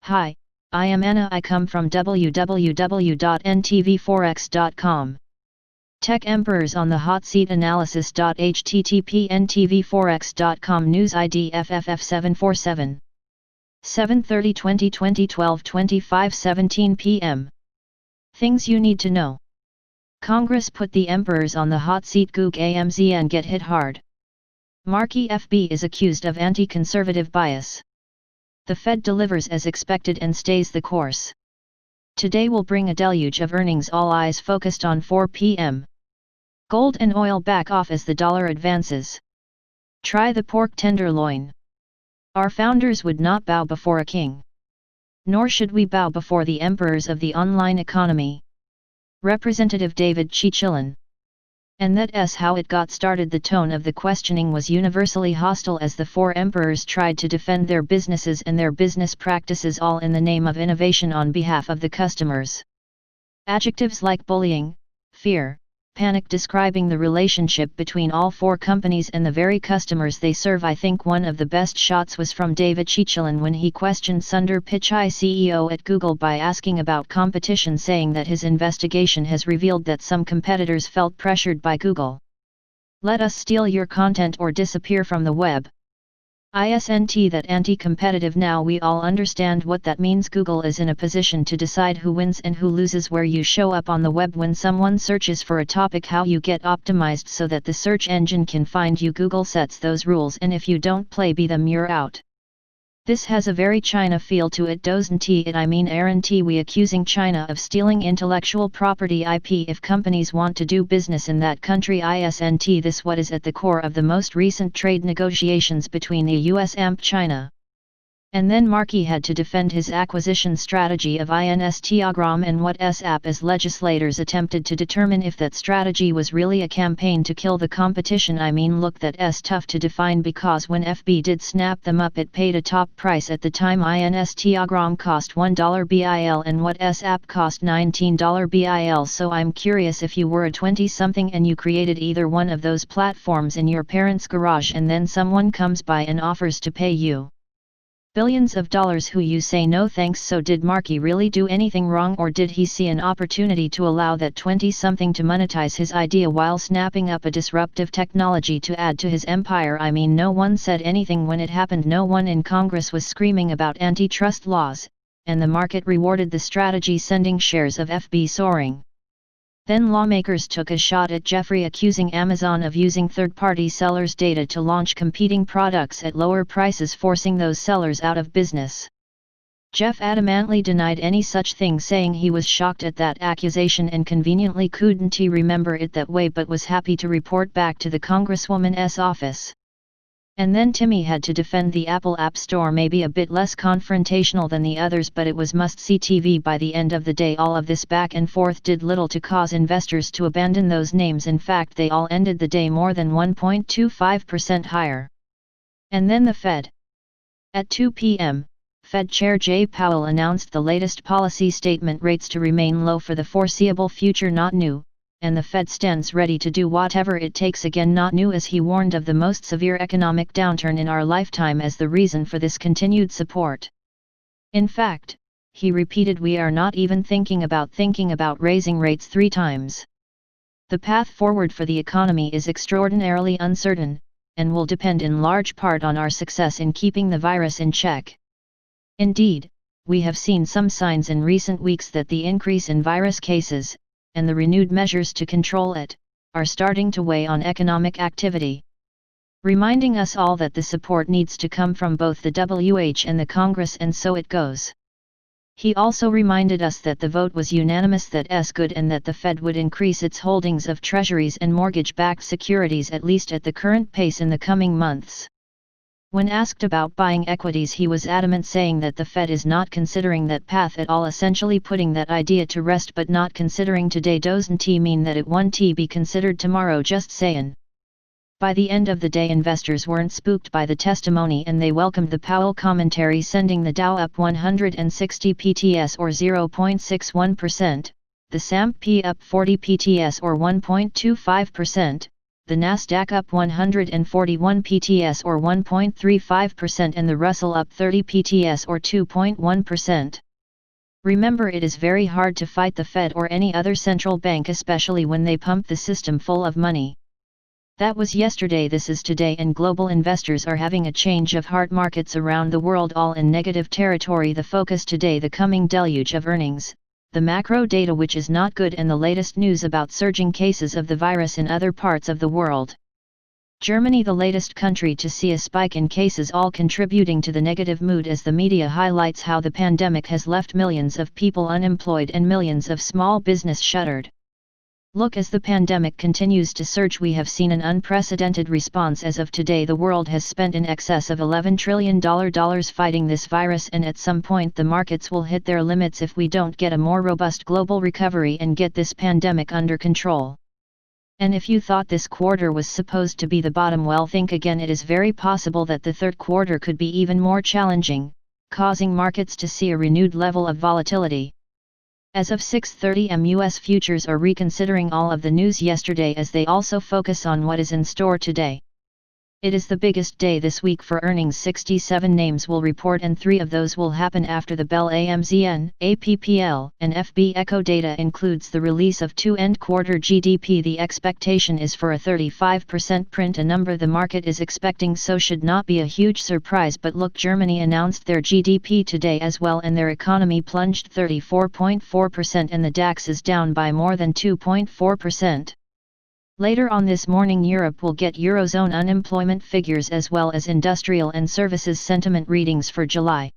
Hi, I am Anna. I come from www.ntvforex.com. Tech Emperors on the Hot Seat Analysis. http ntvforex.com News ID FFF747 7/30/2020 12:25:17 p.m. Things you need to know. Congress put the emperors on the hot seat. Goog AMZN get hit hard. Marky FB is accused of anti-conservative bias. The Fed delivers as expected and stays the course. Today will bring a deluge of earnings, all eyes focused on 4 p.m. Gold and oil back off as the dollar advances. Try the pork tenderloin. Our founders would not bow before a king. Nor should we bow before the emperors of the online economy. Representative David Chichilin. And that's how it got started. The tone of the questioning was universally hostile as the four emperors tried to defend their businesses and their business practices, all in the name of innovation on behalf of the customers. Adjectives like bullying, fear, panic describing the relationship between all four companies and the very customers they serve. I think one of the best shots was from David Chichilin when he questioned Sundar Pichai, CEO at Google, by asking about competition, saying that his investigation has revealed that some competitors felt pressured by Google. Let us steal your content or disappear from the web. Isn't that anti-competitive? Now we all understand what that means. Google is in a position to decide who wins and who loses, where you show up on the web when someone searches for a topic, how you get optimized so that the search engine can find you. Google sets those rules, and if you don't play by them, you're out. This has a very China feel to it, doesn't it? I mean, aren't we accusing China of stealing intellectual property IP if companies want to do business in that country? Isn't this what is at the core of the most recent trade negotiations between the US and China? And then Markey had to defend his acquisition strategy of Instagram and what's up as legislators attempted to determine if that strategy was really a campaign to kill the competition. I mean, look, that's tough to define, because when FB did snap them up, it paid a top price at the time. Instagram cost $1 BIL and WhatsApp cost $19 BIL. So I'm curious, if you were a 20-something and you created either one of those platforms in your parents' garage, and then someone comes by and offers to pay you billions of dollars, who you say no thanks? So did Markey really do anything wrong, or did he see an opportunity to allow that 20-something to monetize his idea while snapping up a disruptive technology to add to his empire? I mean, no one said anything when it happened. No one in Congress was screaming about antitrust laws, and the market rewarded the strategy, sending shares of FB soaring. Then lawmakers took a shot at Jeffrey, accusing Amazon of using third-party sellers' data to launch competing products at lower prices, forcing those sellers out of business. Jeff adamantly denied any such thing, saying he was shocked at that accusation and conveniently couldn't remember it that way, but was happy to report back to the Congresswoman's office. And then Timmy had to defend the Apple App Store, maybe a bit less confrontational than the others, but it was must-see TV. By the end of the day, all of this back and forth did little to cause investors to abandon those names. In fact, they all ended the day more than 1.25% higher. And then the Fed. At 2 p.m., Fed Chair Jay Powell announced the latest policy statement: rates to remain low for the foreseeable future. Not new, and the Fed stands ready to do whatever it takes. Again, not new, as he warned of the most severe economic downturn in our lifetime as the reason for this continued support. In fact, he repeated, we are not even thinking about raising rates 3 times. The path forward for the economy is extraordinarily uncertain, and will depend in large part on our success in keeping the virus in check. Indeed, we have seen some signs in recent weeks that the increase in virus cases, and the renewed measures to control it, are starting to weigh on economic activity. Reminding us all that the support needs to come from both the WH and the Congress, and so it goes. He also reminded us that the vote was unanimous, that's good, and that the Fed would increase its holdings of treasuries and mortgage-backed securities at least at the current pace in the coming months. When asked about buying equities, he was adamant, saying that the Fed is not considering that path at all, essentially putting that idea to rest. But not considering today doesn't mean that it won't be considered tomorrow, just sayin'. By the end of the day, investors weren't spooked by the testimony, and they welcomed the Powell commentary, sending the Dow up 160 PTS or 0.61%, the S&P up 40 PTS or 1.25%, the Nasdaq up 141 PTS or 1.35% and the Russell up 30 PTS or 2.1%. Remember, it is very hard to fight the Fed or any other central bank, especially when they pump the system full of money. That was yesterday, this is today, and global investors are having a change of heart. Markets around the world all in negative territory. The focus today, the coming deluge of earnings, the macro data which is not good, and the latest news about surging cases of the virus in other parts of the world. Germany, the latest country to see a spike in cases, all contributing to the negative mood as the media highlights how the pandemic has left millions of people unemployed and millions of small business shuttered. Look, as the pandemic continues to surge, we have seen an unprecedented response. As of today, the world has spent in excess of $11 trillion fighting this virus, and at some point the markets will hit their limits if we don't get a more robust global recovery and get this pandemic under control. And if you thought this quarter was supposed to be the bottom, well, think again. It is very possible that the third quarter could be even more challenging, causing markets to see a renewed level of volatility. As of 6:30 am, US futures are reconsidering all of the news yesterday as they also focus on what is in store today. It is the biggest day this week for earnings. 67 names will report, and 3 of those will happen after the bell. AMZN, APPL, and FB Echo data includes the release of 2 end-quarter GDP. The expectation is for a 35% print, a number the market is expecting, so should not be a huge surprise. But look, Germany announced their GDP today as well, and their economy plunged 34.4%, and the DAX is down by more than 2.4%. Later on this morning, Europe will get Eurozone unemployment figures as well as industrial and services sentiment readings for July.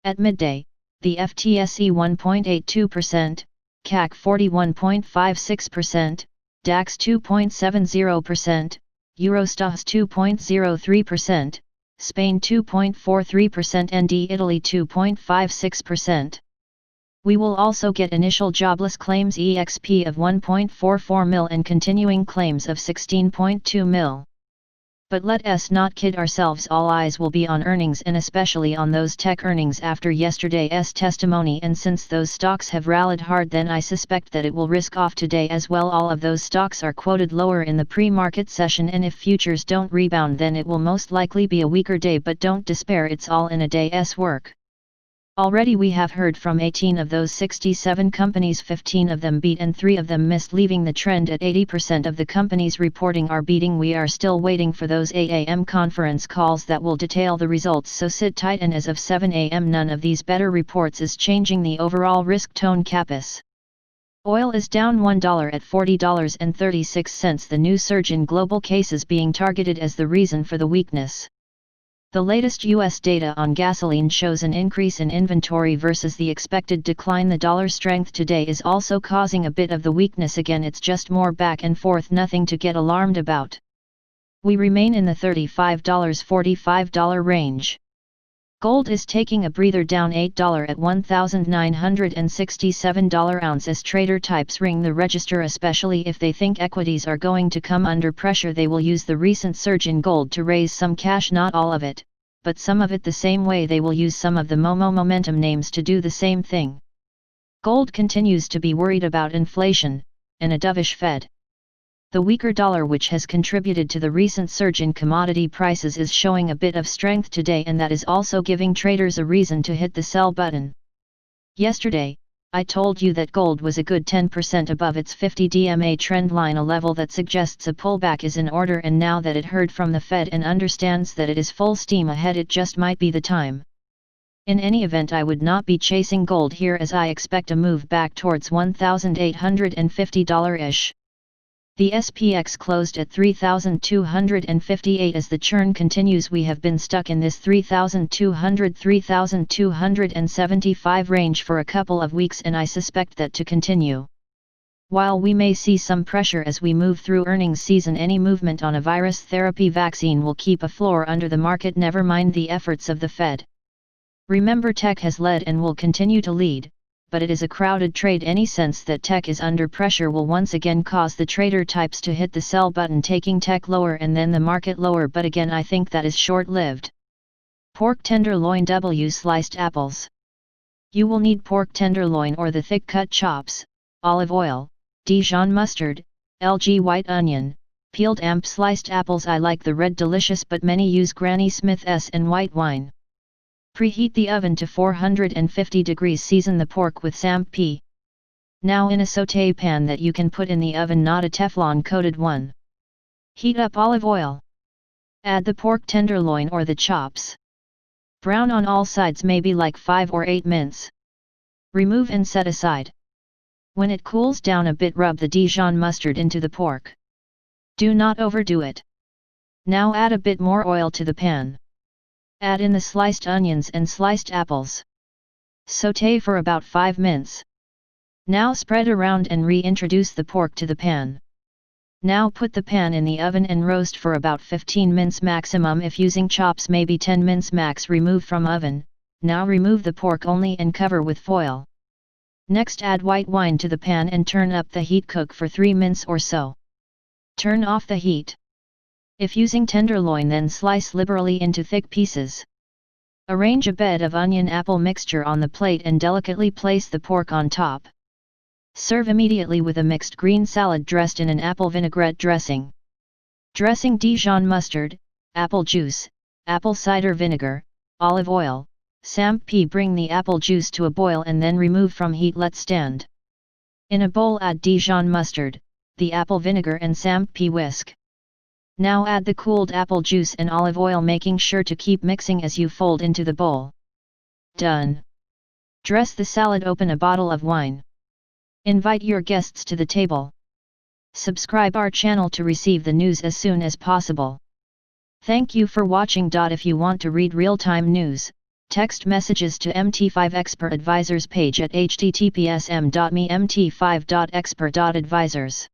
At midday, the FTSE 1.82%, CAC 41.56%, DAX 2.70%, Eurostoxx 2.03%, Spain 2.43% and Italy 2.56%. We will also get initial jobless claims EXP of 1.44 mil and continuing claims of 16.2 mil. But let us not kid ourselves, all eyes will be on earnings, and especially on those tech earnings after yesterday's testimony, and since those stocks have rallied hard, then I suspect that it will risk off today as well. All of those stocks are quoted lower in the pre-market session, and if futures don't rebound, then it will most likely be a weaker day, but don't despair, it's all in a day's work. Already we have heard from 18 of those 67 companies, 15 of them beat and 3 of them missed, leaving the trend at 80% of the companies reporting are beating. We are still waiting for those 8 am conference calls that will detail the results, so sit tight, and as of 7 am none of these better reports is changing the overall risk tone. Capis oil is down $1 at $40.36, the new surge in global cases being targeted as the reason for the weakness. The latest U.S. data on gasoline shows an increase in inventory versus the expected decline. The dollar strength today is also causing a bit of the weakness again. It's just more back and forth, nothing to get alarmed about. We remain in the $35-$45 range. Gold is taking a breather, down $8 at $1,967 ounce as trader types ring the register, especially if they think equities are going to come under pressure. They will use the recent surge in gold to raise some cash, not all of it, but some of it, the same way they will use some of the momentum names to do the same thing. Gold continues to be worried about inflation and a dovish Fed. The weaker dollar, which has contributed to the recent surge in commodity prices, is showing a bit of strength today, and that is also giving traders a reason to hit the sell button. Yesterday, I told you that gold was a good 10% above its 50 DMA trend line, a level that suggests a pullback is in order, and now that it heard from the Fed and understands that it is full steam ahead, it just might be the time. In any event, I would not be chasing gold here, as I expect a move back towards $1,850-ish. The SPX closed at 3,258 as the churn continues. We have been stuck in this 3,200-3,275 range for a couple of weeks, and I suspect that to continue. While we may see some pressure as we move through earnings season, any movement on a virus therapy vaccine will keep a floor under the market, never mind the efforts of the Fed. Remember, tech has led and will continue to lead, but it is a crowded trade. Any sense that tech is under pressure will once again cause the trader types to hit the sell button, taking tech lower and then the market lower, but again I think that is short-lived. Pork tenderloin W sliced apples. You will need pork tenderloin or the thick cut chops, olive oil, Dijon mustard, LG white onion, Peeled sliced apples. I like the red delicious, but many use Granny Smith's and white wine. Preheat the oven to 450 degrees. Season the pork with samp. Now in a sauté pan that you can put in the oven, not a Teflon coated one. Heat up olive oil. Add the pork tenderloin or the chops. Brown on all sides, maybe like 5 or 8 minutes. Remove and set aside. When it cools down a bit, rub the Dijon mustard into the pork. Do not overdo it. Now add a bit more oil to the pan. Add in the sliced onions and sliced apples. Sauté for about 5 minutes. Now spread around and reintroduce the pork to the pan. Now put the pan in the oven and roast for about 15 minutes maximum. If using chops, maybe 10 minutes max. Remove from oven. Now remove the pork only and cover with foil. Next add white wine to the pan and turn up the heat. Cook for 3 minutes or so. Turn off the heat. If using tenderloin, then slice liberally into thick pieces. Arrange a bed of onion apple mixture on the plate and delicately place the pork on top. Serve immediately with a mixed green salad dressed in an apple vinaigrette dressing. Dressing: Dijon mustard, apple juice, apple cider vinegar, olive oil, samp. Bring the apple juice to a boil and then remove from heat. Let stand. In a bowl, add Dijon mustard, the apple vinegar and samp. Whisk. Now add the cooled apple juice and olive oil, making sure to keep mixing as you fold into the bowl. Done. Dress the salad. Open a bottle of wine. Invite your guests to the table. Subscribe our channel to receive the news as soon as possible. Thank you for watching. If you want to read real-time news, text messages to MT5 Expert Advisors page at https://m.me/mt5.expert.advisors.